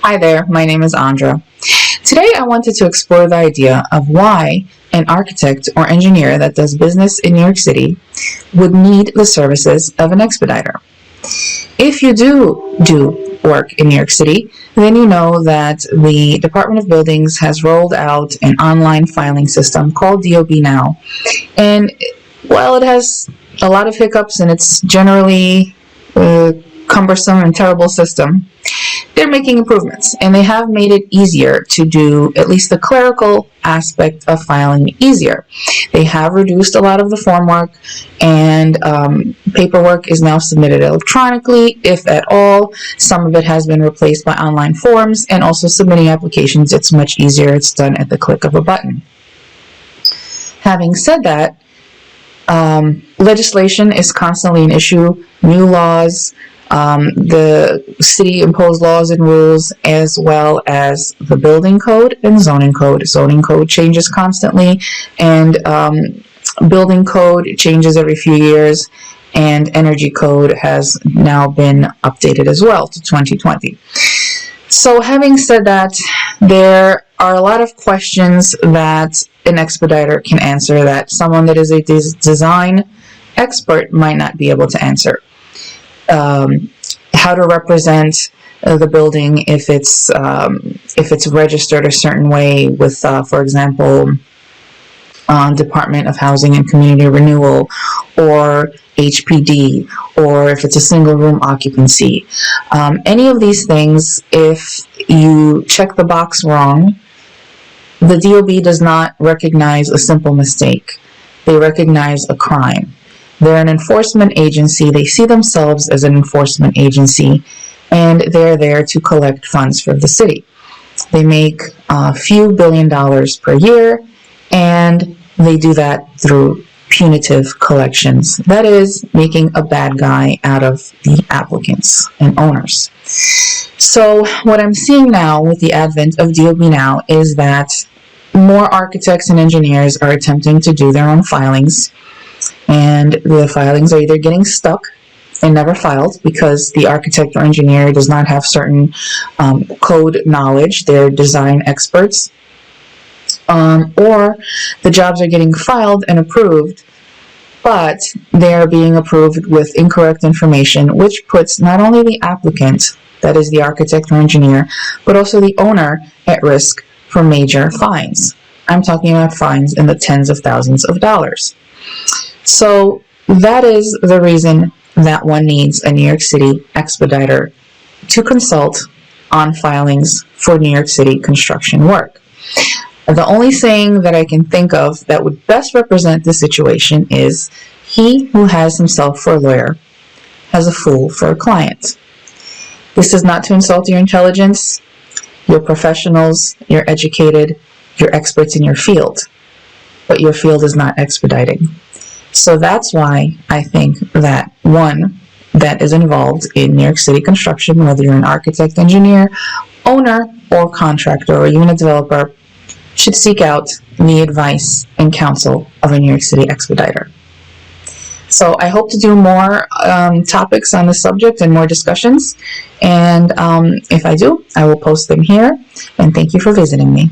Hi there, my name is Andra. Today I wanted to explore the idea of why an architect or engineer that does business in New York City would need the services of an expediter. If you do work in New York City, then you know that the Department of Buildings has rolled out an online filing system called DOB Now. And while it has a lot of hiccups and it's generally a cumbersome and terrible system, they're making improvements, and they have made it easier to do at least the clerical aspect of filing easier. They have reduced a lot of the form work, and paperwork is now submitted electronically, if at all. Some of it has been replaced by online forms, and also submitting applications, it's much easier. It's done at the click of a button. Having said that, legislation is constantly an issue. New laws, the city imposed laws and rules, as well as the building code and zoning code. Zoning code changes constantly, and building code changes every few years, and energy code has now been updated as well to 2020. So having said that, there are a lot of questions that an expediter can answer that someone that is a design expert might not be able to answer. How to represent the building if it's registered a certain way with, for example, Department of Housing and Community Renewal, or HPD, or if it's a single room occupancy. Any of these things, if you check the box wrong, the DOB does not recognize a simple mistake. They recognize a crime. They're an enforcement agency. They see themselves as an enforcement agency, and they're there to collect funds for the city. They make a few $1 billion per year, and they do that through punitive collections. That is, making a bad guy out of the applicants and owners. So what I'm seeing now with the advent of DOB Now is that more architects and engineers are attempting to do their own filings. And the filings are either getting stuck and never filed because the architect or engineer does not have certain code knowledge, they're design experts, or the jobs are getting filed and approved, but they are being approved with incorrect information, which puts not only the applicant, that is the architect or engineer, but also the owner at risk for major fines. I'm talking about fines in the tens of thousands of dollars. So that is the reason that one needs a New York City expediter to consult on filings for New York City construction work. The only thing that I can think of that would best represent the situation is he who has himself for a lawyer has a fool for a client. This is not to insult your intelligence. You're professionals, you're educated, you're experts in your field, but your field is not expediting. So that's why I think that one that is involved in New York City construction, whether you're an architect, engineer, owner, or contractor, or even a developer, should seek out the advice and counsel of a New York City expediter. So I hope to do more topics on this subject and more discussions. And if I do, I will post them here. And thank you for visiting me.